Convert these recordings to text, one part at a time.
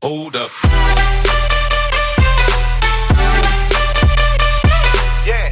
Hold up. Yeah.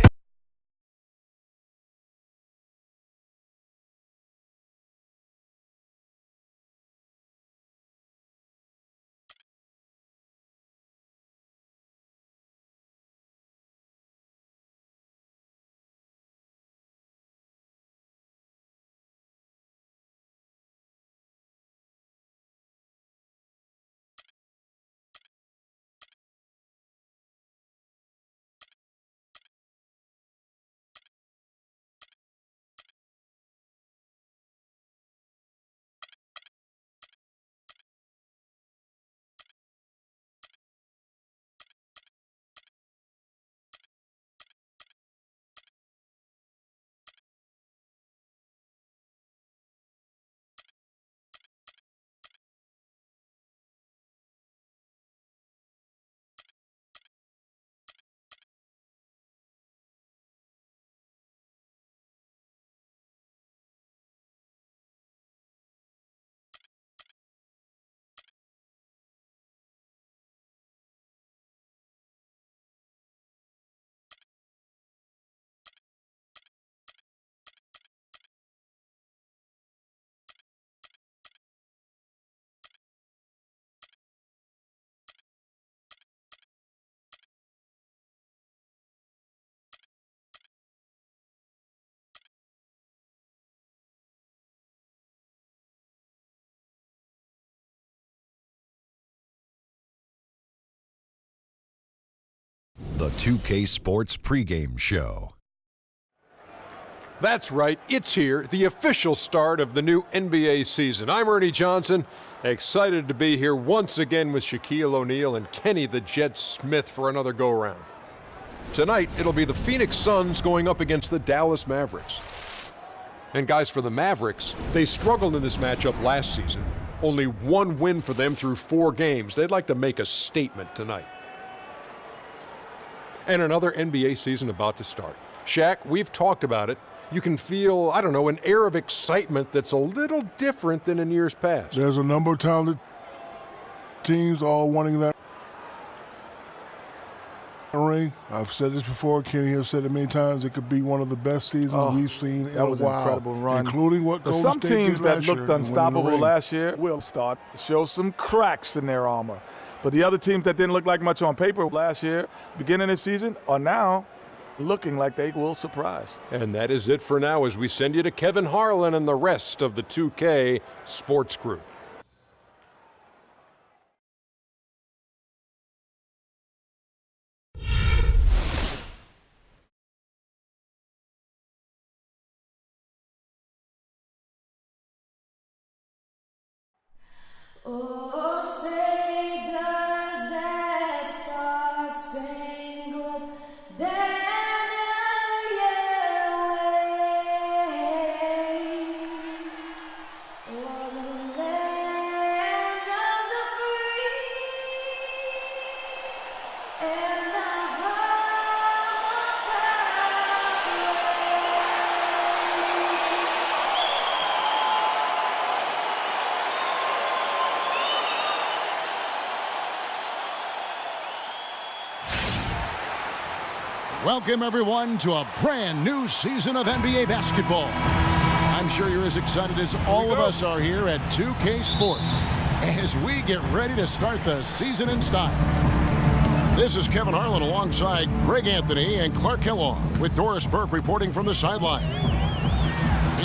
The 2K Sports pregame show. That's right, it's here, the official start of the new NBA season. I'm Ernie Johnson, excited to be here once again with Shaquille O'Neal and Kenny the Jet Smith for another go-around. Tonight, it'll be the Phoenix Suns going up against the Dallas Mavericks. And guys, for the Mavericks, they struggled in this matchup last season. Only one win for them through 4 games. They'd like to make a statement tonight. And another NBA season about to start. Shaq, we've talked about it. You can feel, I don't know, an air of excitement that's a little different than in years past. There's a number of talented teams all wanting that ring. I've said this before. Kenny has said it many times. It could be one of the best seasons we've seen in a while. That was an incredible run. Including what Golden some State teams did that last looked year unstoppable last year will start to show some cracks in their armor. But the other teams that didn't look like much on paper last year, beginning of the season, are now looking like they will surprise. And that is it for now as we send you to Kevin Harlan and the rest of the 2K Sports Group. Oh, say does that star-spangled banner yet wave o'er the land of the free and the Welcome, everyone, to a brand new season of NBA basketball. I'm sure you're as excited as all of us are here at 2K Sports as we get ready to start the season in style. This is Kevin Harlan alongside Greg Anthony and Clark Kellogg with Doris Burke reporting from the sideline.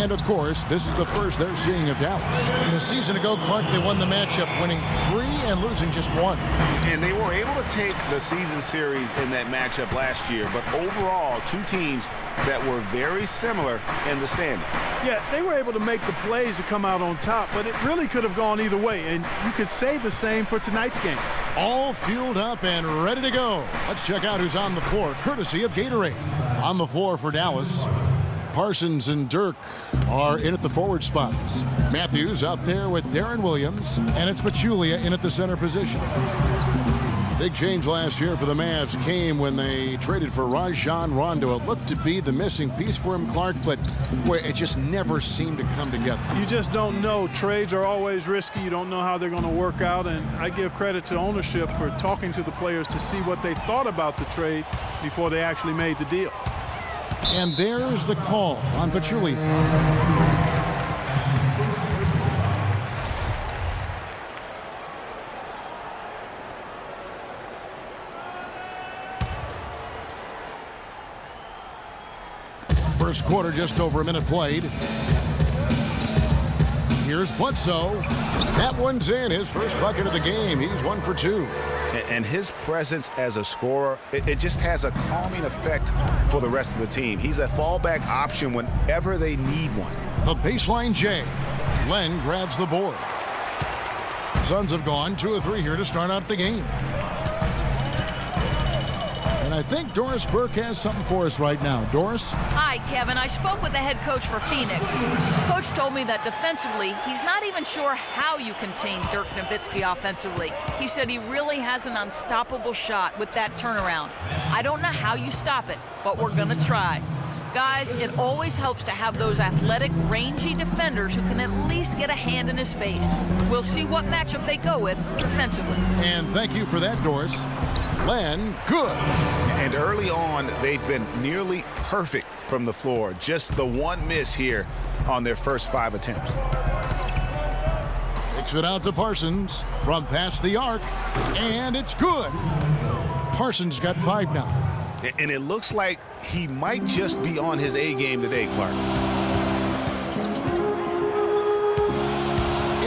And, of course, this is the first they're seeing of Dallas. And a season ago, Clark, they won the matchup, winning 3 and losing just 1. And they were able to take the season series in that matchup last year, but overall, 2 teams that were very similar in the standing. Yeah, they were able to make the plays to come out on top, but it really could have gone either way, and you could say the same for tonight's game. All fueled up and ready to go. Let's check out who's on the floor, courtesy of Gatorade. On the floor for Dallas, Parsons and Dirk are in at the forward spots. Matthews out there with Darren Williams, and it's Pachulia in at the center position. Big change last year for the Mavs came when they traded for Rajon Rondo. It looked to be the missing piece for him, Clark, but boy, it just never seemed to come together. You just don't know. Trades are always risky. You don't know how they're going to work out, and I give credit to ownership for talking to the players to see what they thought about the trade before they actually made the deal. And there's the call on Pachulia. First quarter, just over a minute played. Here's Bledsoe. That one's in. His first bucket of the game. He's 1 for 2. And his presence as a scorer, it just has a calming effect for the rest of the team. He's a fallback option whenever they need one. The baseline J. Len grabs the board. Suns have gone 2 of 3 here to start out the game. And I think Doris Burke has something for us right now. Doris? Hi, Kevin. I spoke with the head coach for Phoenix. Coach told me that defensively, he's not even sure how you contain Dirk Nowitzki offensively. He said he really has an unstoppable shot with that turnaround. I don't know how you stop it, but we're going to try. Guys, it always helps to have those athletic, rangy defenders who can at least get a hand in his face. We'll see what matchup they go with defensively. And thank you for that, Doris. Len, good. And early on, they've been nearly perfect from the floor. Just the one miss here on their first 5 attempts. Kicks it out to Parsons from past the arc, and it's good. Parsons got 5 now. And it looks like he might just be on his A game today, Clark.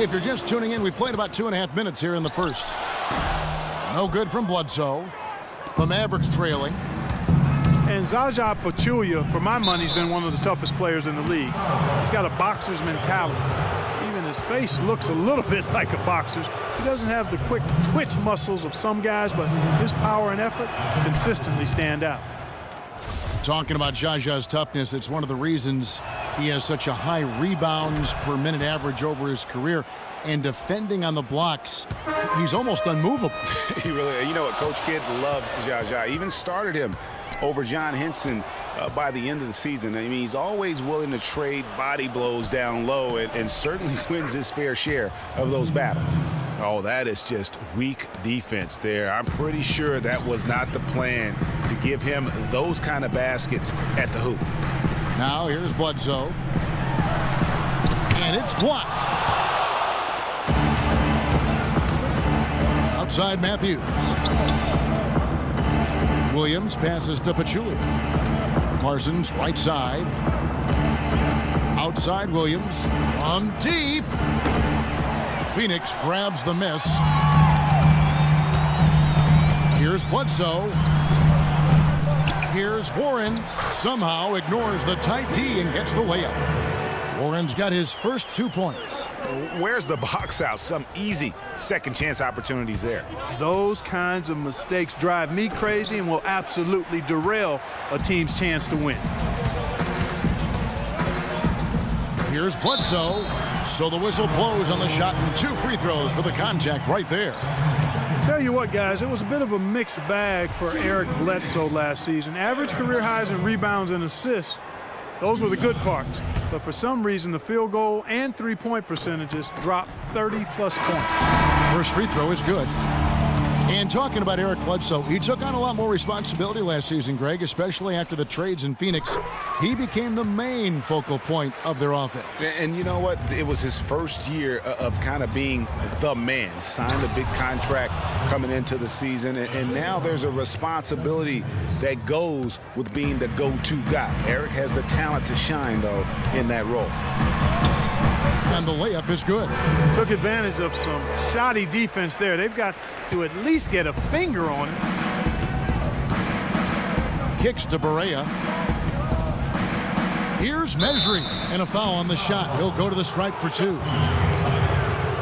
If you're just tuning in, we played about 2.5 minutes here in the first. No good from Bledsoe. The Mavericks trailing. And Zaza Pachulia, for my money, has been one of the toughest players in the league. He's got a boxer's mentality. Even his face looks a little bit like a boxer's. He doesn't have the quick twitch muscles of some guys, but his power and effort consistently stand out. Talking about Zaza's toughness, it's one of the reasons he has such a high rebounds per minute average over his career. And defending on the blocks, he's almost unmovable. He really, you know what, Coach Kidd loves Zaza. Even started him over John Henson by the end of the season. I mean, he's always willing to trade body blows down low and certainly wins his fair share of those battles. Oh, that is just weak defense there. I'm pretty sure that was not the plan to give him those kind of baskets at the hoop. Now here's Bledsoe. And it's blocked. Outside Matthews. Williams passes to Pachulia. Parsons right side. Outside Williams. On deep. Phoenix grabs the miss. Here's Bledsoe. Here's Warren. Somehow ignores the tight D and gets the layup. Warren's got his first 2 points. Where's the box out? Some easy second chance opportunities there. Those kinds of mistakes drive me crazy and will absolutely derail a team's chance to win. Here's Bledsoe. So the whistle blows on the shot and 2 free throws for the contact right there. Tell you what, guys, it was a bit of a mixed bag for Eric Bledsoe last season. Average career highs in rebounds and assists. Those were the good parts. But for some reason, the field goal and three-point percentages dropped 30-plus points. First free throw is good. And talking about Eric Bledsoe, he took on a lot more responsibility last season, Greg, especially after the trades in Phoenix. He became the main focal point of their offense. And you know what? It was his first year of kind of being the man. Signed a big contract coming into the season, and now there's a responsibility that goes with being the go-to guy. Eric has the talent to shine, though, in that role. And the layup is good. Took advantage of some shoddy defense there. They've got to at least get a finger on it. Kicks to Barea. Here's Mesri, and a foul on the shot. He'll go to the stripe for 2.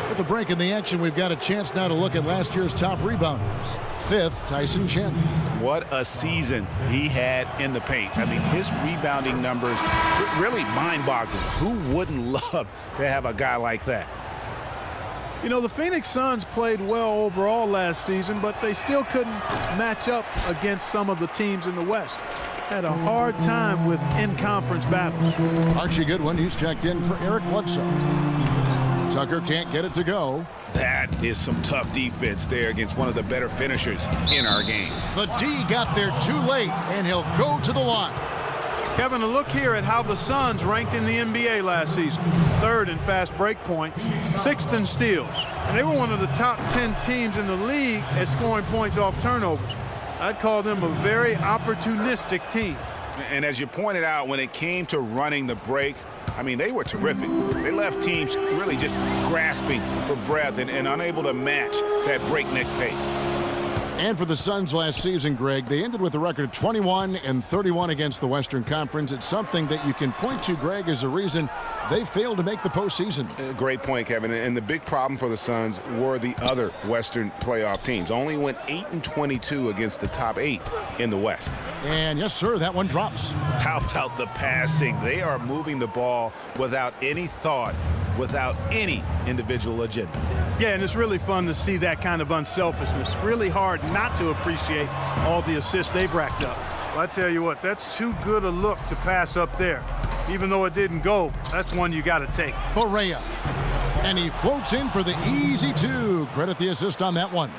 With the break in the action, we've got a chance now to look at last year's top rebounders. 5th, Tyson Chandler. What a season he had in the paint. I mean, his rebounding numbers really mind-boggling. Who wouldn't love to have a guy like that? You know, the Phoenix Suns played well overall last season, but they still couldn't match up against some of the teams in the West. Had a hard time with in-conference battles. Archie Goodwin, he's checked in for Eric Bledsoe. Tucker can't get it to go. That is some tough defense there against one of the better finishers in our game. The D got there too late, and he'll go to the line. Kevin, a look here at how the Suns ranked in the NBA last season. 3rd in fast break points, 6th in steals. And they were one of the top 10 teams in the league at scoring points off turnovers. I'd call them a very opportunistic team. And as you pointed out, when it came to running the break, I mean, they were terrific. They left teams really just grasping for breath and unable to match that breakneck pace. And for the Suns last season, Greg, they ended with a record of 21-31 against the Western Conference. It's something that you can point to, Greg, as a reason they failed to make the postseason. Great point, Kevin. And the big problem for the Suns were the other Western playoff teams. Only went 8-22 against the top 8 in the West. And yes, sir, that one drops. How about the passing? They are moving the ball without any thought, without any individual agendas. Yeah, and it's really fun to see that kind of unselfishness. Really hard not to appreciate all the assists they've racked up. Well, I tell you what, that's too good a look to pass up there. Even though it didn't go, that's one you got to take. Correa. And he floats in for the easy 2. Credit the assist on that one.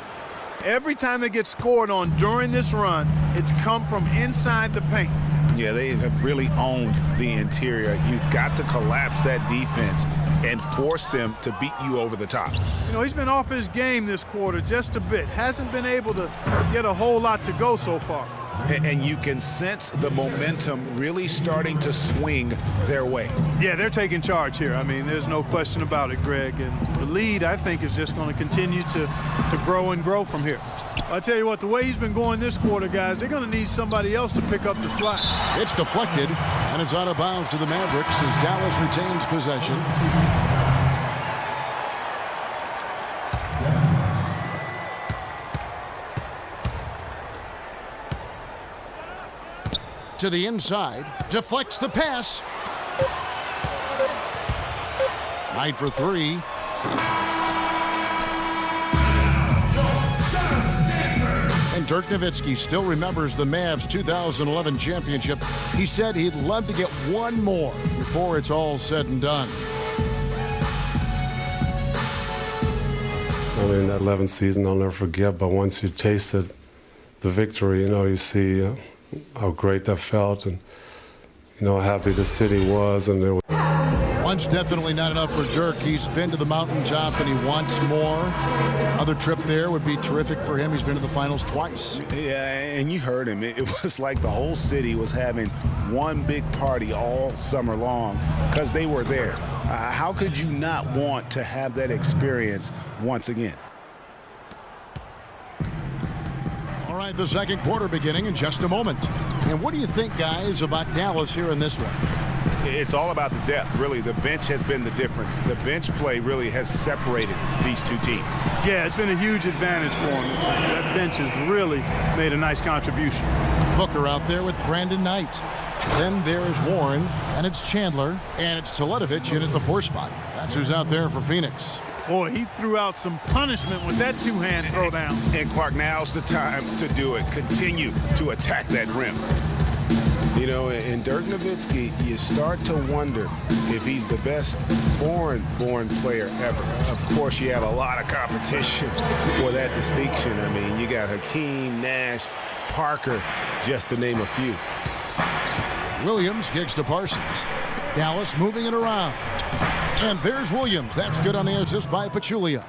Every time they get scored on during this run, it's come from inside the paint. Yeah, they have really owned the interior. You've got to collapse that defense and force them to beat you over the top. You know, he's been off his game this quarter just a bit. Hasn't been able to get a whole lot to go so far. And you can sense the momentum really starting to swing their way. Yeah, they're taking charge here. I mean, there's no question about it, Greg. And the lead, I think, is just going to continue to grow and grow from here. I tell you what, the way he's been going this quarter, guys, they're going to need somebody else to pick up the slack. It's deflected, and it's out of bounds to the Mavericks as Dallas retains possession. To the inside, deflects the pass. Knight for 3. And Dirk Nowitzki still remembers the Mavs 2011 championship. He said he'd love to get one more before it's all said and done. I mean, that 11th season I'll never forget, but once you tasted the victory, you know, you see how great that felt and, you know, how happy the city was. And there was Once definitely not enough for Dirk. He's been to the mountaintop and he wants more. Another trip there would be terrific for him. He's been to the finals twice. Yeah, and you heard him. It was like the whole city was having one big party all summer long because they were there. How could you not want to have that experience once again? All right, the second quarter beginning in just a moment. And what do you think, guys, about Dallas here in this one? It's all about the depth, really. The bench has been the difference. The bench play really has separated these two teams. Yeah, it's been a huge advantage for them. That bench has really made a nice contribution. Booker out there with Brandon Knight. Then there's Warren, and it's Chandler, and it's Teletovic in at the 4 spot. That's who's out there for Phoenix. Boy, he threw out some punishment with that two-hand throwdown. And Clark, now's the time to do it. Continue to attack that rim. You know, in Dirk Nowitzki, you start to wonder if he's the best foreign-born player ever. Of course, you have a lot of competition for that distinction. I mean, you got Hakeem, Nash, Parker, just to name a few. Williams kicks to Parsons. Dallas moving it around. And there's Williams. That's good on the assist by Pachulia.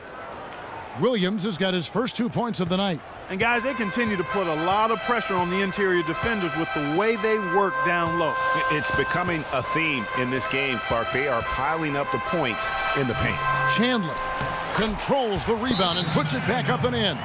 Williams has got his first 2 points of the night. And guys, they continue to put a lot of pressure on the interior defenders with the way they work down low. It's becoming a theme in this game, Clark. They are piling up the points in the paint. Chandler controls the rebound and puts it back up and in.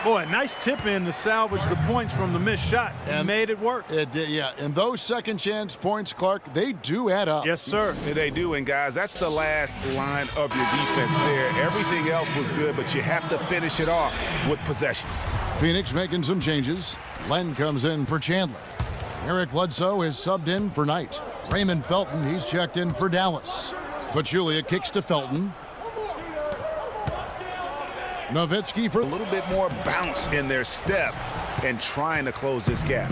Boy, nice tip in to salvage the points from the missed shot and made it work. It did, yeah. And those second chance points, Clark, they do add up. Yes, sir. They do, and guys, that's the last line of your defense there. Everything else was good, but you have to finish it off with possession. Phoenix making some changes. Len comes in for Chandler. Eric Bledsoe is subbed in for Knight. Raymond Felton, he's checked in for Dallas. Pachulia kicks to Felton. Nowitzki for a little bit more bounce in their step and trying to close this gap.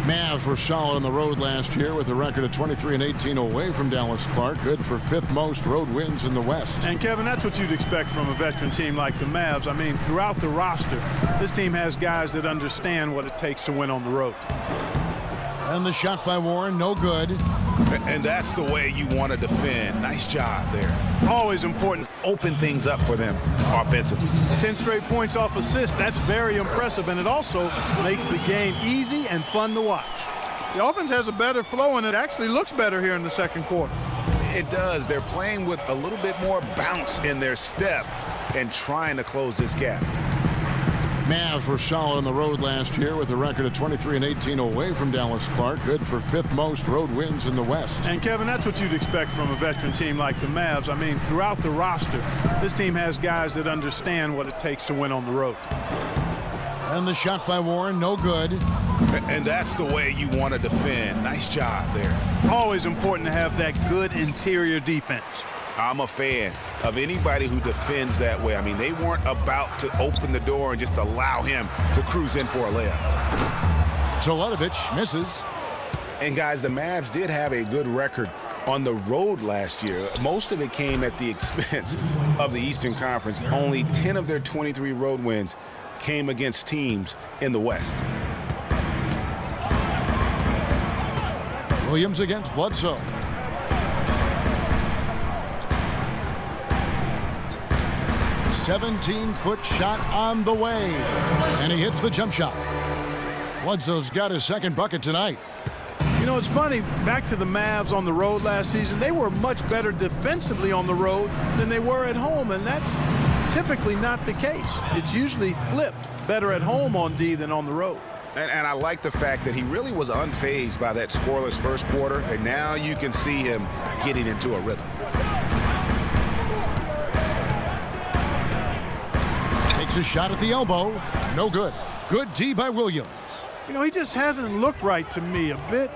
Mavs were solid on the road last year with a record of 23-18 away from Dallas Clark. Good for 5th most road wins in the West. And Kevin, that's what you'd expect from a veteran team like the Mavs. I mean, throughout the roster, this team has guys that understand what it takes to win on the road. And the shot by Warren, no good. And that's the way you want to defend. Nice job there. Always important. Open things up for them offensively. 10 straight points off assists. That's very impressive, and it also makes the game easy and fun to watch. The offense has a better flow, and it actually looks better here in the second quarter. It does. They're playing with a little bit more bounce in their step and trying to close this gap. Mavs were solid on the road last year with a record of 23-18 away from Dallas Clark. Good for 5th most road wins in the West. And Kevin, that's what you'd expect from a veteran team like the Mavs. I mean, throughout the roster, this team has guys that understand what it takes to win on the road. And the shot by Warren, no good. And that's the way you want to defend. Nice job there. Always important to have that good interior defense. I'm a fan of anybody who defends that way. I mean, they weren't about to open the door and just allow him to cruise in for a layup. Teletovic misses. And guys, the Mavs did have a good record on the road last year. Most of it came at the expense of the Eastern Conference. Only 10 of their 23 road wins came against teams in the West. Williams against Bledsoe. A 17-foot shot on the way. And he hits the jump shot. Bledsoe's got his second bucket tonight. You know, it's funny, back to the Mavs on the road last season, they were much better defensively on the road than they were at home, and that's typically not the case. It's usually flipped, better at home on D than on the road. And I like the fact that he really was unfazed by that scoreless first quarter, and now you can see him getting into a rhythm. Takes a shot at the elbow. No good. Good D by Williams. You know, he just hasn't looked right to me. A bit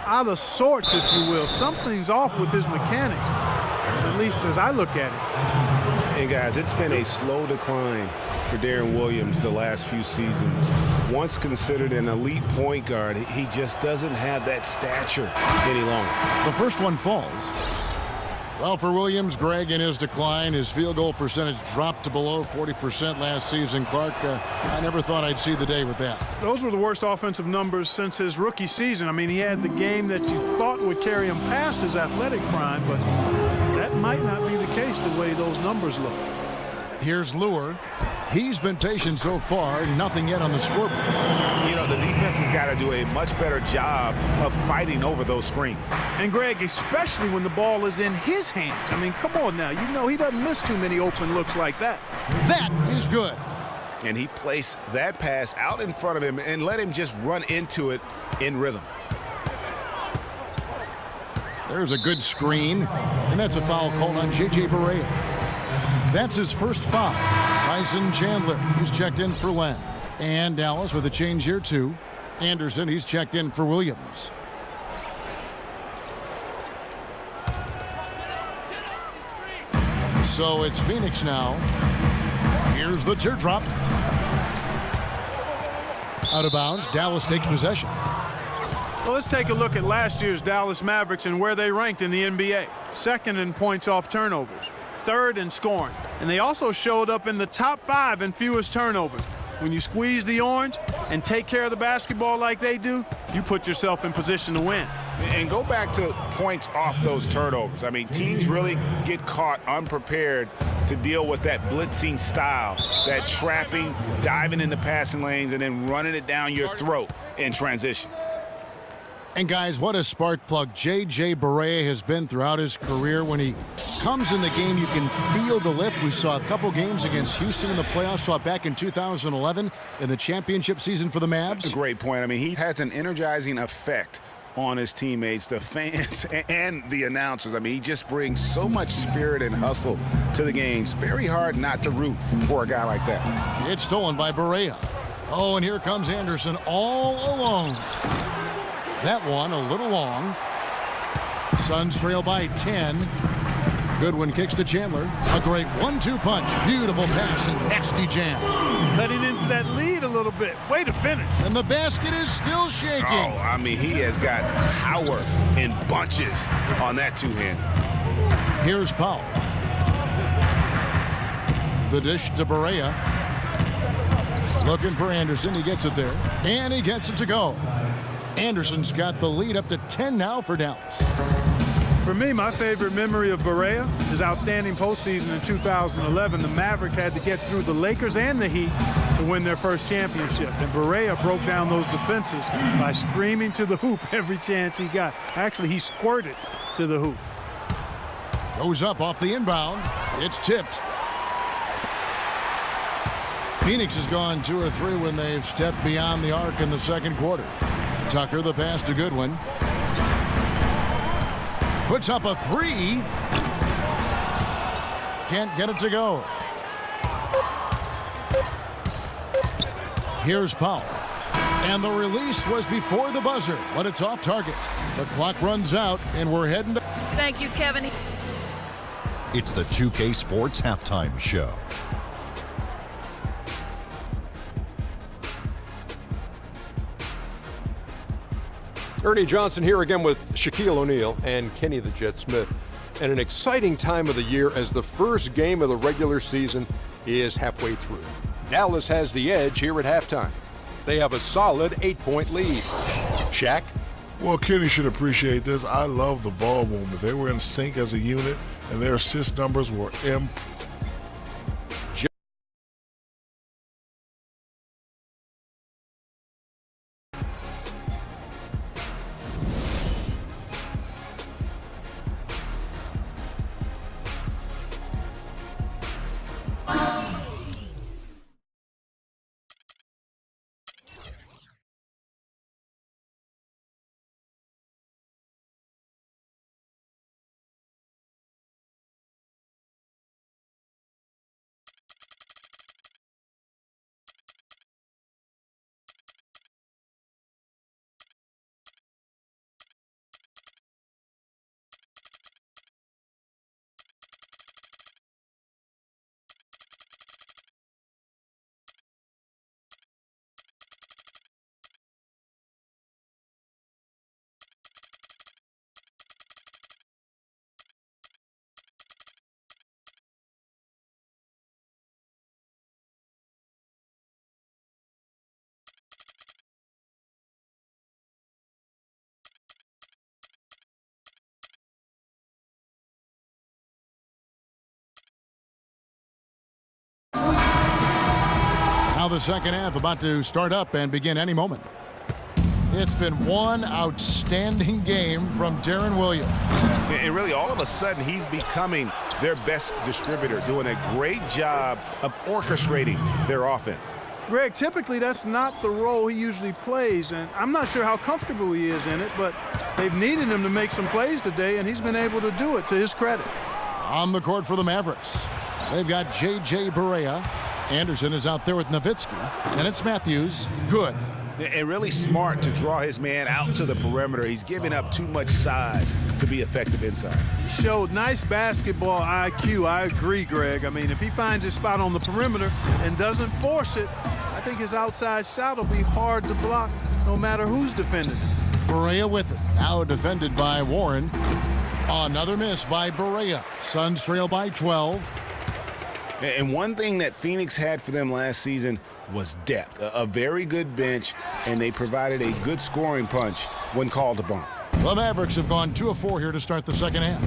out of sorts, if you will. Something's off with his mechanics, at least as I look at it. And guys, it's been a slow decline for Darren Williams the last few seasons. Once considered an elite point guard, he just doesn't have that stature any longer. The first one falls. Well, for Williams, Greg, in his decline, his field goal percentage dropped to below 40% last season. Clark, I never thought I'd see the day with that. Those were the worst offensive numbers since his rookie season. I mean, he had the game that you thought would carry him past his athletic prime, but that might not be the case the way those numbers look. Here's Lure. He's been patient so far, nothing yet on the scoreboard. You know, the defense has got to do a much better job of fighting over those screens. And Greg, especially when the ball is in his hands. I mean, come on now. You know he doesn't miss too many open looks like that. That is good. And he placed that pass out in front of him and let him just run into it in rhythm. There's a good screen, and that's a foul called on J.J. Barea. That's his first foul. Tyson Chandler, he's checked in for Len. And Dallas with a change here too. Anderson, he's checked in for Williams. So it's Phoenix now. Here's the teardrop. Out of bounds, Dallas takes possession. Well, let's take a look at last year's Dallas Mavericks and where they ranked in the NBA. Second in points off turnovers. Third in scoring. And they also showed up in the top 5 in fewest turnovers. When you squeeze the orange and take care of the basketball like they do, you put yourself in position to win. And go back to points off those turnovers. I mean, teams really get caught unprepared to deal with that blitzing style, that trapping, diving in the passing lanes, and then running it down your throat in transition. And guys, what a spark plug J.J. Barea has been throughout his career. When he comes in the game, you can feel the lift. We saw a couple games against Houston in the playoffs, saw it back in 2011 in the championship season for the Mavs. That's a great point. I mean, he has an energizing effect on his teammates, the fans, and the announcers. I mean, he just brings so much spirit and hustle to the games. Very hard not to root for a guy like that. It's stolen by Barea. Oh, and here comes Anderson all alone. That one a little long. Suns trail by 10. Goodwin kicks to Chandler. A great 1-2 punch. Beautiful pass and nasty jam. Cutting into that lead a little bit. Way to finish. And the basket is still shaking. Oh, I mean, he has got power in bunches on that two-hand. Here's Powell. The dish to Barea. Looking for Anderson. He gets it there. And he gets it to go. Anderson's got the lead up to 10 now for Dallas. For me, my favorite memory of Barea, his outstanding postseason in 2011. The Mavericks had to get through the Lakers and the Heat to win their first championship. And Barea broke down those defenses by screaming to the hoop every chance he got. Actually, he squirted to the hoop. Goes up off the inbound. It's tipped. Phoenix has gone 2 or 3 when they've stepped beyond the arc in the second quarter. Tucker, the pass to Goodwin. Puts up a 3. Can't get it to go. Here's Powell. And the release was before the buzzer, but it's off target. The clock runs out, and we're heading to... Thank you, Kevin. It's the 2K Sports Halftime Show. Ernie Johnson here again with Shaquille O'Neal and Kenny the Jet Smith. And an exciting time of the year as the first game of the regular season is halfway through. Dallas has the edge here at halftime. They have a solid 8-point lead. Shaq? Well, Kenny should appreciate this. I love the ball movement. They were in sync as a unit, and their assist numbers were impressive. Now the second half about to start up and begin any moment. It's been one outstanding game from Darren Williams. And really, all of a sudden, he's becoming their best distributor, doing a great job of orchestrating their offense. Greg, typically that's not the role he usually plays, and I'm not sure how comfortable he is in it, but they've needed him to make some plays today, and he's been able to do it, to his credit. On the court for the Mavericks, they've got J.J. Barea. Anderson is out there with Nowitzki, and it's Matthews. Good. And really smart to draw his man out to the perimeter. He's giving up too much size to be effective inside. He showed nice basketball IQ. I agree, Greg. I mean, if he finds his spot on the perimeter and doesn't force it, I think his outside shot will be hard to block no matter who's defending him. Barea with it. Now defended by Warren. Another miss by Barea. Suns trail by 12. And one thing that Phoenix had for them last season was depth, a very good bench, and they provided a good scoring punch when called upon. The Mavericks have gone 2 of 4 here to start the second half.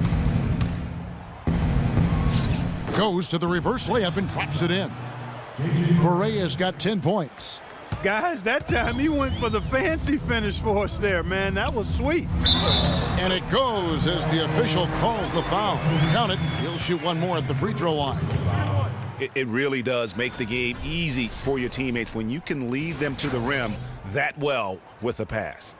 Goes to the reverse layup and drops it in. Barea's got 10 points. Guys, that time he went for the fancy finish for us there, man. That was sweet. And it goes as the official calls the foul. Count it. He'll shoot one more at the free throw line. It really does make the game easy for your teammates when you can lead them to the rim that well with a pass.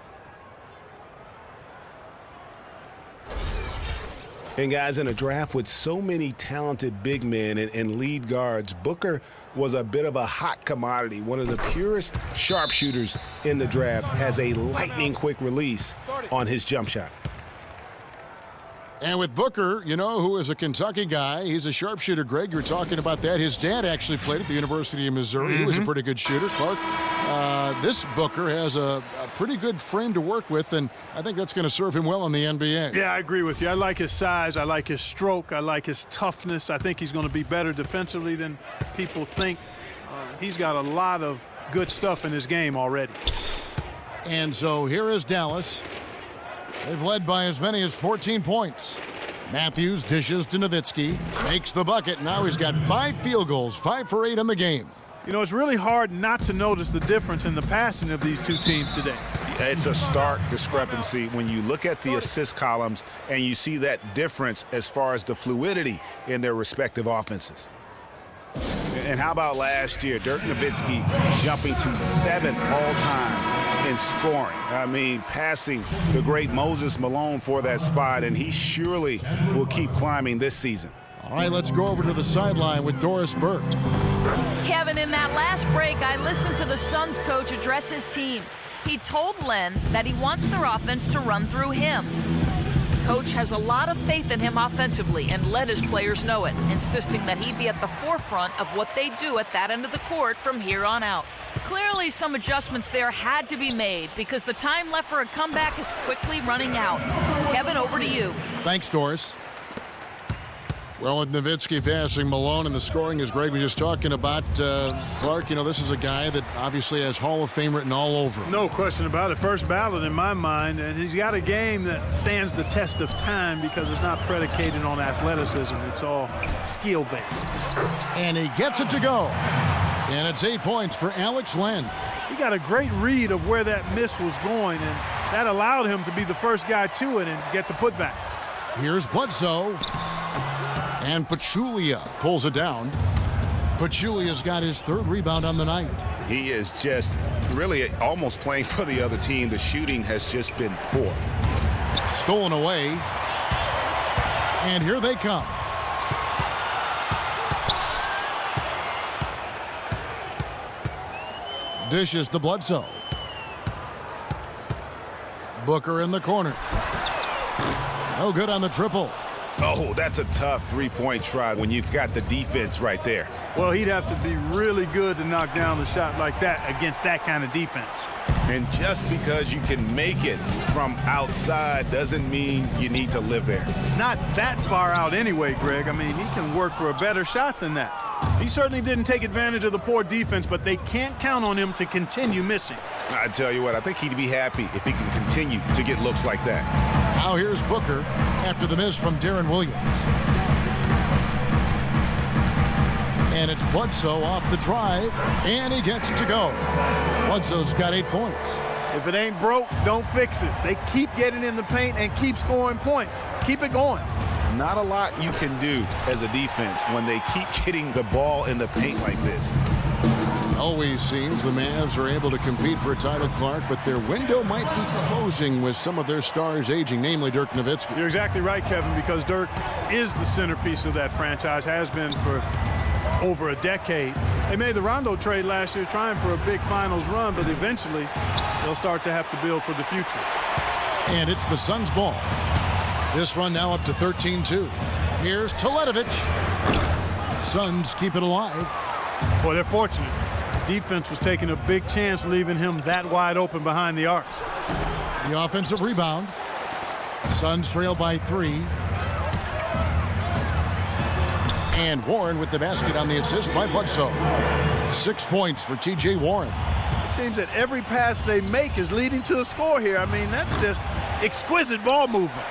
And guys, in a draft with so many talented big men and lead guards, Booker was a bit of a hot commodity. One of the purest sharpshooters in the draft, has a lightning quick release on his jump shot. And with Booker, you know, who is a Kentucky guy, he's a sharpshooter, Greg. You were talking about that. His dad actually played at the University of Missouri. He was a pretty good shooter, Clark. This Booker has a pretty good frame to work with, and I think that's going to serve him well in the NBA. Yeah, I agree with you. I like his size. I like his stroke. I like his toughness. I think he's going to be better defensively than people think. He's got a lot of good stuff in his game already. And so here is Dallas. They've led by as many as 14 points. Matthews dishes to Nowitzki, makes the bucket. Now he's got 5 field goals, 5 for 8 in the game. You know, it's really hard not to notice the difference in the passing of these two teams today. It's a stark discrepancy when you look at the assist columns and you see that difference as far as the fluidity in their respective offenses. And how about last year, Dirk Nowitzki jumping to 7th all-time in scoring. I mean, passing the great Moses Malone for that spot, and he surely will keep climbing this season. All right, let's go over to the sideline with Doris Burke. Kevin, in that last break, I listened to the Suns coach address his team. He told Len that he wants their offense to run through him. Coach has a lot of faith in him offensively and let his players know it, insisting that he be at the forefront of what they do at that end of the court from here on out. Clearly, some adjustments there had to be made because the time left for a comeback is quickly running out. Kevin, over to you. Thanks, Doris. Well, with Nowitzki passing Malone and the scoring, as Greg was just talking about, Clark, you know, this is a guy that obviously has Hall of Fame written all over him. No question about it. First ballot in my mind, and he's got a game that stands the test of time because it's not predicated on athleticism. It's all skill-based. And he gets it to go. And it's 8 points for Alex Len. He got a great read of where that miss was going, and that allowed him to be the first guy to it and get the putback. Here's Bledsoe. And Pachulia pulls it down. Pachulia's got his 3rd rebound on the night. He is just really almost playing for the other team. The shooting has just been poor. Stolen away. And here they come. Dishes to Bledsoe. Booker in the corner. No good on the triple. Oh, that's a tough three-point try when you've got the defense right there. Well, he'd have to be really good to knock down a shot like that against that kind of defense. And just because you can make it from outside doesn't mean you need to live there. Not that far out anyway, Greg. I mean, he can work for a better shot than that. He certainly didn't take advantage of the poor defense, but they can't count on him to continue missing. I tell you what, I think he'd be happy if he can continue to get looks like that. Now here's Booker after the miss from Darren Williams. And it's Bledsoe off the drive, and he gets it to go. Bledsoe's got 8 points. If it ain't broke, don't fix it. They keep getting in the paint and keep scoring points. Keep it going. Not a lot you can do as a defense when they keep getting the ball in the paint like this. Always seems the Mavs are able to compete for a title, Clark, but their window might be closing with some of their stars aging, namely Dirk Nowitzki. You're exactly right, Kevin, because Dirk is the centerpiece of that franchise, has been for over a decade. They made the Rondo trade last year trying for a big finals run, but eventually they'll start to have to build for the future. And it's the Suns' ball. This run now up to 13-2. Here's Teletovic. Suns keep it alive. Well, they're fortunate. Defense was taking a big chance leaving him that wide open behind the arc. The offensive rebound. Suns trail by 3. And Warren with the basket on the assist by Bledsoe. 6 points for T.J. Warren. It seems that every pass they make is leading to a score here. I mean, that's just exquisite ball movement.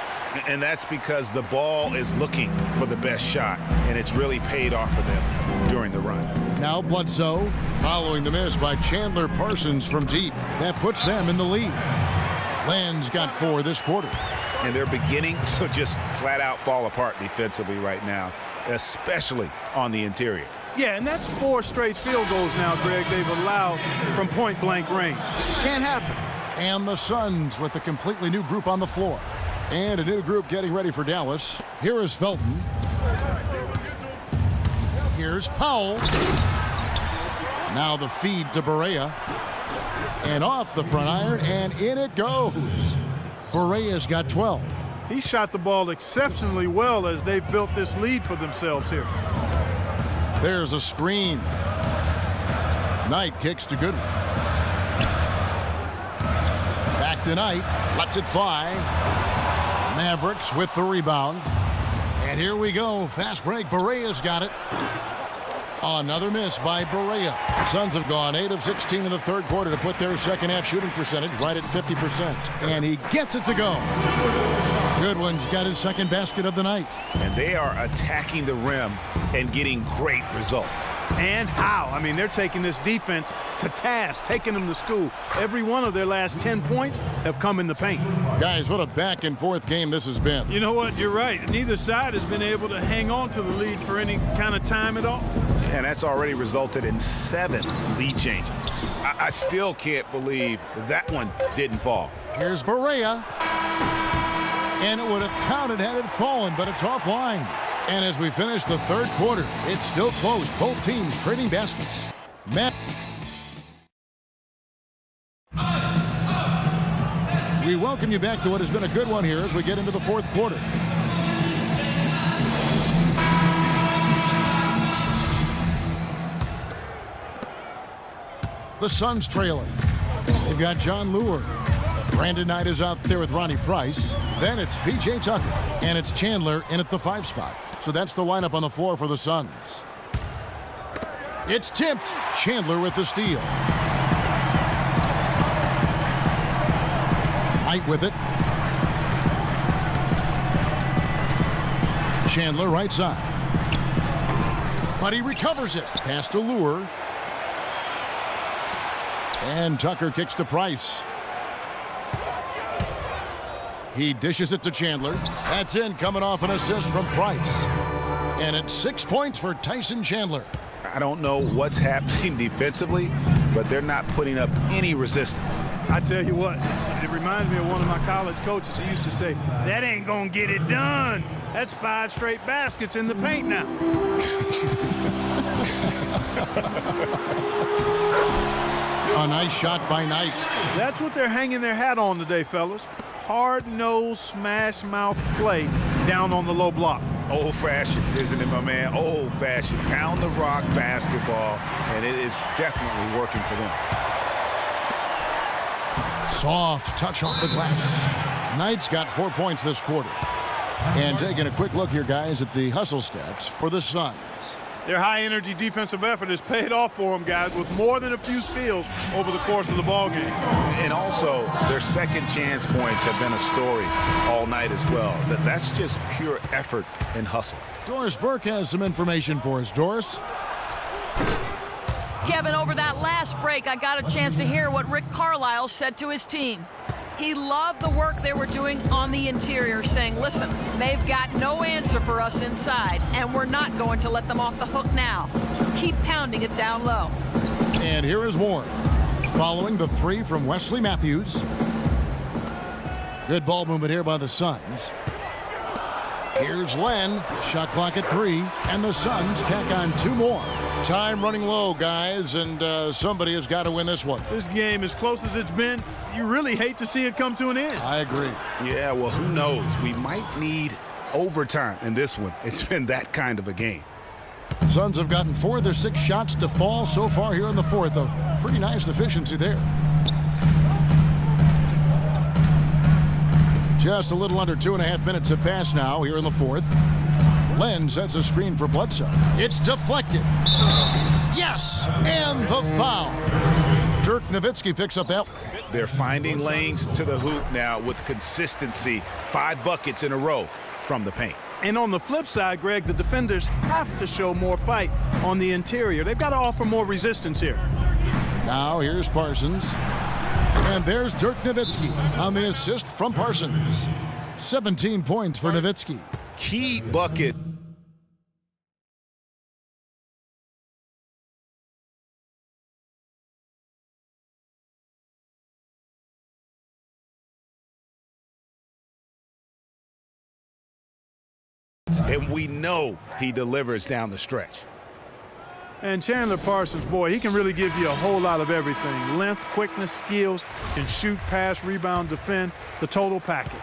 And that's because the ball is looking for the best shot, and it's really paid off for them during the run. Now Bledsoe following the miss by Chandler Parsons from deep. That puts them in the lead. Len's got 4 this quarter. And they're beginning to just flat out fall apart defensively right now, especially on the interior. Yeah, and that's 4 straight field goals now, Greg, they've allowed from point-blank range. Can't happen. And the Suns with a completely new group on the floor. And a new group getting ready for Dallas. Here is Felton. Here's Powell. Now the feed to Barea. And off the front iron, and in it goes. Barea's got 12. He shot the ball exceptionally well as they've built this lead for themselves here. There's a screen. Knight kicks to Goodwin. Back to Knight. Lets it fly. Mavericks with the rebound. And here we go. Fast break. Barea's got it. Another miss by Barea. The Suns have gone 8 of 16 in the third quarter to put their second half shooting percentage right at 50%. And he gets it to go. Goodwin's got his second basket of the night. And they are attacking the rim and getting great results. And how? I mean, they're taking this defense to task, taking them to school. Every one of their last 10 points have come in the paint. Guys, what a back and forth game this has been. You know what? You're right. Neither side has been able to hang on to the lead for any kind of time at all. And that's already resulted in 7 lead changes. I still can't believe that one didn't fall. Here's Barea. And it would have counted had it fallen, but it's offline. And as we finish the third quarter, it's still close. Both teams trading baskets. We welcome you back to what has been a good one here as we get into the fourth quarter. The Suns trailing. They've got John Lure. Brandon Knight is out there with Ronnie Price. Then it's P.J. Tucker. And it's Chandler in at the 5 spot. So that's the lineup on the floor for the Suns. It's tipped. Chandler with the steal. Knight with it. Chandler right side. But he recovers it. Pass to Lure. And Tucker kicks to Price. He dishes it to Chandler. That's in, coming off an assist from Price. And it's 6 points for Tyson Chandler. I don't know what's happening defensively, but they're not putting up any resistance. I tell you what, it reminds me of one of my college coaches who used to say, that ain't gonna get it done. That's 5 straight baskets in the paint now. A nice shot by Knight. That's what they're hanging their hat on today, fellas. Hard-nosed, smash-mouth play down on the low block. Old-fashioned, isn't it, my man? Old-fashioned, pound the rock basketball, and it is definitely working for them. Soft touch off the glass. Knight's got 4 points this quarter. And taking a quick look here, guys, at the hustle stats for the Suns. Their high-energy defensive effort has paid off for them, guys, with more than a few steals over the course of the ballgame. And also, their second chance points have been a story all night as well. That's just pure effort and hustle. Doris Burke has some information for us. Doris? Kevin, over that last break, I got a chance to hear what Rick Carlisle said to his team. He loved the work they were doing on the interior, saying, listen, they've got no answer for us inside, and we're not going to let them off the hook now. Keep pounding it down low. And here is Warren, following the 3 from Wesley Matthews. Good ball movement here by the Suns. Here's Len, shot clock at 3, and the Suns tack on 2 more. Time running low, guys, and somebody has got to win this one. This game, as close as it's been, you really hate to see it come to an end. I agree. Yeah, well, who knows? We might need overtime in this one. It's been that kind of a game. The Suns have gotten 4 of their 6 shots to fall so far here in the fourth. A pretty nice efficiency there. Just a little under 2.5 minutes have passed now here in the fourth. Len sets a screen for Bledsoe. It's deflected. Yes, and the foul. Dirk Nowitzki picks up that. They're finding lanes to the hoop now with consistency. 5 buckets in a row from the paint. And on the flip side, Greg, the defenders have to show more fight on the interior. They've got to offer more resistance here. Now here's Parsons. And there's Dirk Nowitzki on the assist from Parsons. 17 points for Nowitzki. Key bucket. And we know he delivers down the stretch. And Chandler Parsons, boy, he can really give you a whole lot of everything. Length, quickness, skills, can shoot, pass, rebound, defend, the total package.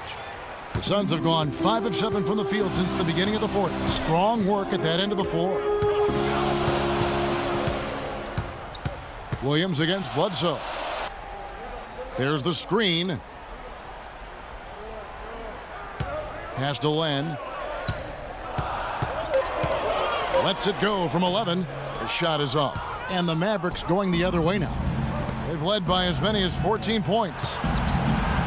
The Suns have gone 5 of 7 from the field since the beginning of the fourth. Strong work at that end of the floor. Williams against Bledsoe. There's the screen. Pass to Len. Lets it go from 11. The shot is off. And the Mavericks going the other way now. They've led by as many as 14 points.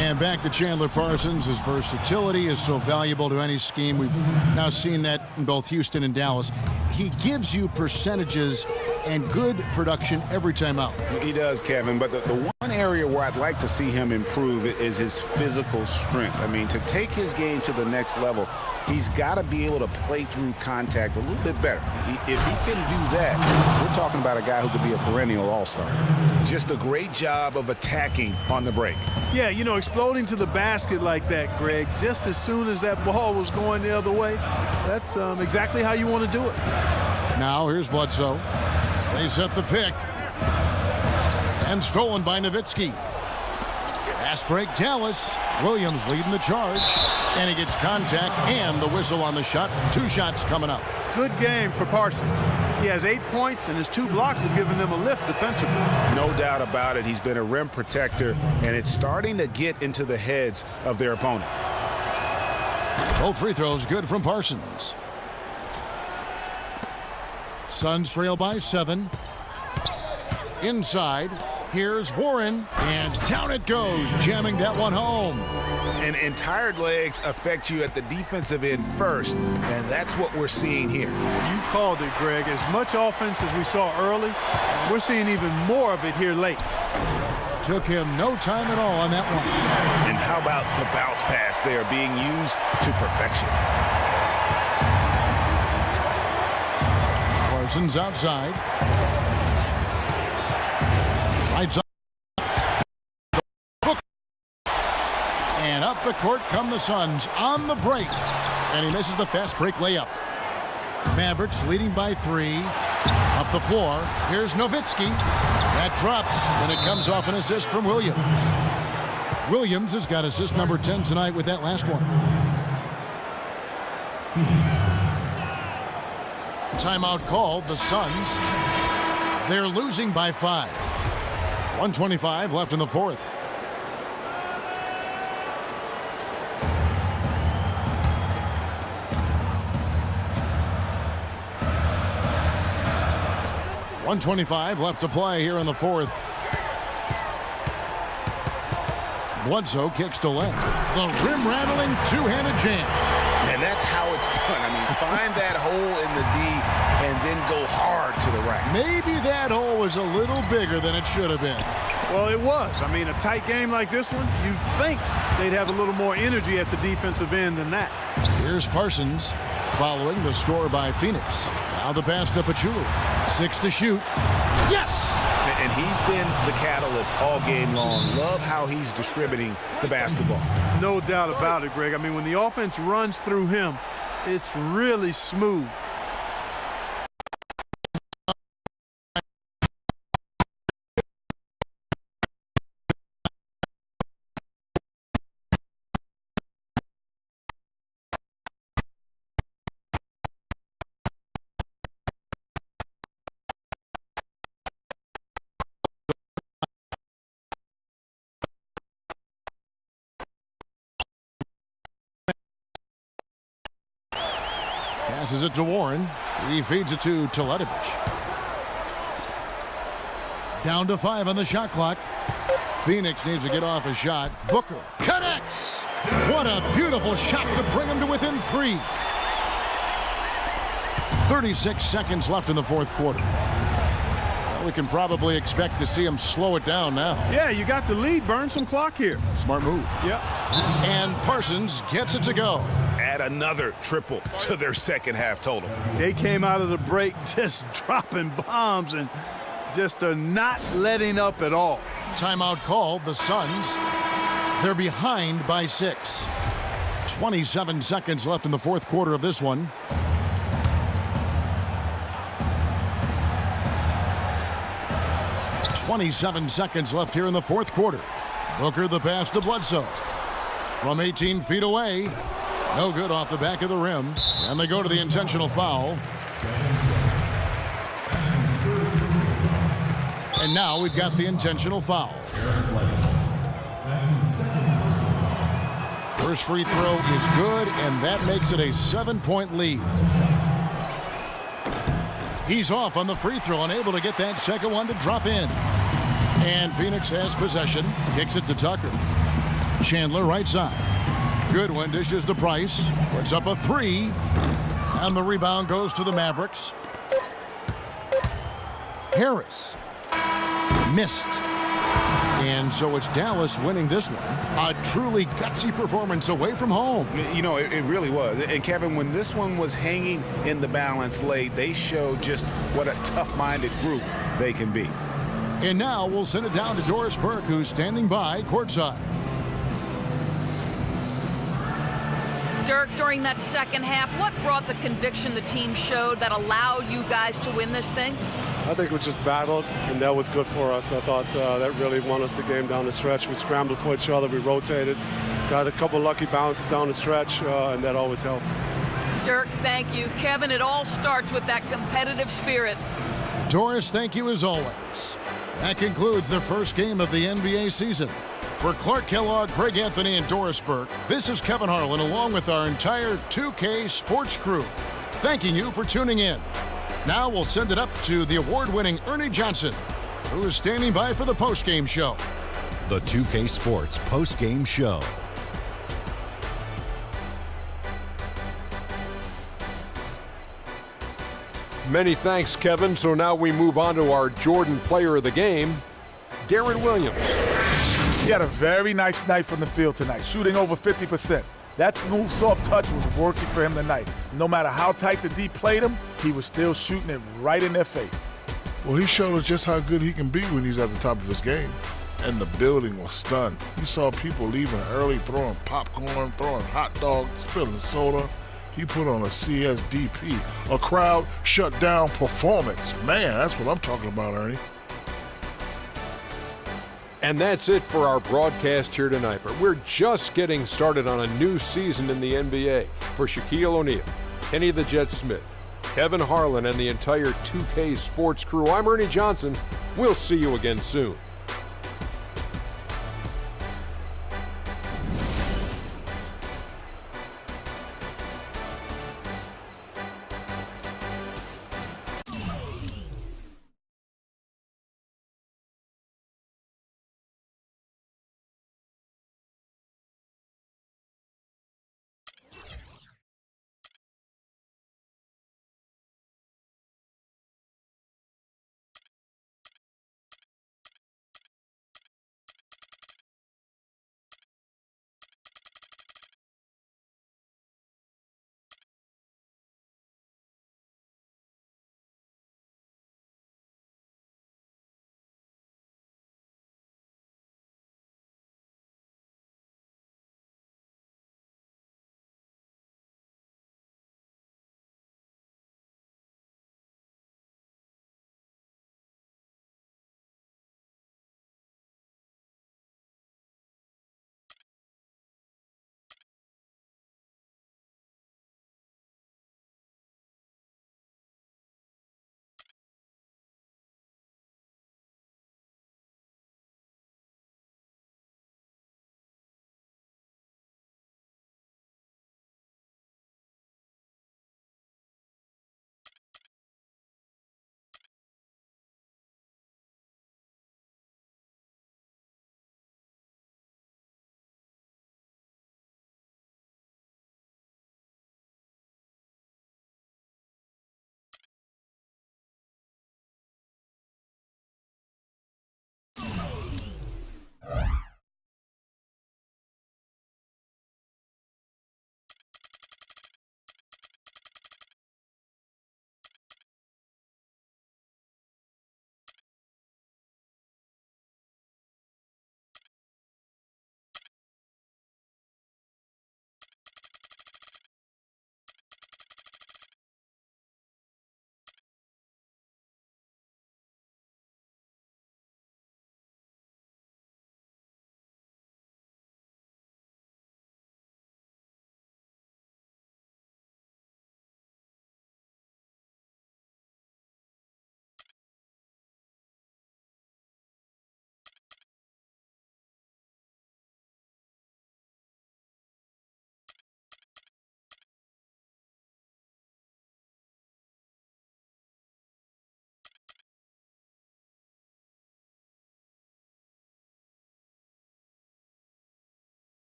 And back to Chandler Parsons. His versatility is so valuable to any scheme. We've now seen that in both Houston and Dallas. He gives you percentages and good production every time out. He does, Kevin, but the one area where I'd like to see him improve is his physical strength. I mean, to take his game to the next level, he's got to be able to play through contact a little bit better. If he can do that, we're talking about a guy who could be a perennial all-star. Just a great job of attacking on the break. Yeah, you know, exploding to the basket like that, Greg, just as soon as that ball was going the other way, that's exactly how you want to do it. Now here's Bledsoe. They set the pick. And stolen by Nowitzki. Pass break, Dallas. Williams leading the charge. And he gets contact and the whistle on the shot. 2 shots coming up. Good game for Parsons. He has 8 points, and his 2 blocks have given them a lift defensively. No doubt about it. He's been a rim protector, and it's starting to get into the heads of their opponent. Both free throws good from Parsons. Suns trail by 7. Inside. Here's Warren. And down it goes, jamming that one home. And tired legs affect you at the defensive end first, and that's what we're seeing here. You called it, Greg. As much offense as we saw early, we're seeing even more of it here late. Took him no time at all on that one. And how about the bounce pass? They are being used to perfection. Parsons outside. Right side. And up the court come the Suns on the break. And he misses the fast break layup. Mavericks leading by 3. Up the floor. Here's Nowitzki. That drops, and it comes off an assist from Williams. Williams has got assist number 10 tonight with that last one. Timeout called. The Suns. They're losing by 5. 1:25 left in the fourth. .125 left to play here in the fourth. Bledsoe kicks to left. The rim-rattling two-handed jam. And that's how it's done. I mean, find that hole in the D and then go hard to the rack. Maybe that hole was a little bigger than it should have been. Well, it was. I mean, a tight game like this one, you'd think they'd have a little more energy at the defensive end than that. Here's Parsons following the score by Phoenix. Now the pass to Pachulia. 6 to shoot. Yes! And he's been the catalyst all game long. Love how he's distributing the basketball. No doubt about it, Greg. I mean, when the offense runs through him, it's really smooth. Passes it to Warren. He feeds it to Teletovic. Down to 5 on the shot clock. Phoenix needs to get off a shot. Booker connects. What a beautiful shot to bring him to within 3. 36 seconds left in the fourth quarter. Well, we can probably expect to see him slow it down now. Yeah, you got the lead. Burn some clock here. Smart move. Yep. And Parsons gets it to go. Add another triple to their second half total. They came out of the break just dropping bombs and just are not letting up at all. Timeout called. The Suns, they're behind by 6. 27 seconds left in the fourth quarter of this one. .27 seconds left here in the fourth quarter. Booker the pass to Bledsoe. from 18 feet away. No good off the back of the rim. And they go to the intentional foul. And now we've got the intentional foul. First free throw is good, and that makes it a 7-point lead. He's off on the free throw, unable to get that second one to drop in. And Phoenix has possession, kicks it to Tucker. Chandler right side. Goodwin dishes to Price, puts up a three, and the rebound goes to the Mavericks. Harris missed. And so it's Dallas winning this one. A truly gutsy performance away from home. You know, it really was. And Kevin, when this one was hanging in the balance late, they showed just what a tough-minded group they can be. And now we'll send it down to Doris Burke, who's standing by courtside. Dirk, during that second half, what brought the conviction the team showed that allowed you guys to win this thing? I think we just battled, and that was good for us. I thought that really won us the game down the stretch. We scrambled for each other, we rotated, got a couple lucky bounces down the stretch, and that always helped. Dirk, thank you. Kevin, it all starts with that competitive spirit. Doris, thank you as always. That concludes the first game of the NBA season. For Clark Kellogg, Greg Anthony, and Doris Burke, this is Kevin Harlan along with our entire 2K Sports crew, thanking you for tuning in. Now we'll send it up to the award-winning Ernie Johnson, who is standing by for the post-game show. The 2K Sports post-game show. Many thanks, Kevin. So now we move on to our Jordan player of the game, Darren Williams. He had a very nice night from the field tonight, shooting over 50%. That smooth, soft touch was working for him tonight. No matter how tight the D played him, he was still shooting it right in their face. Well, he showed us just how good he can be when he's at the top of his game. And the building was stunned. You saw people leaving early, throwing popcorn, throwing hot dogs, spilling soda. He put on a CSDP, a crowd shut down performance. Man, that's what I'm talking about, Ernie. And that's it for our broadcast here tonight. But we're just getting started on a new season in the NBA. For Shaquille O'Neal, Kenny the Jet Smith, Kevin Harlan, and the entire 2K Sports crew, I'm Ernie Johnson. We'll see you again soon.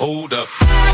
Hold up.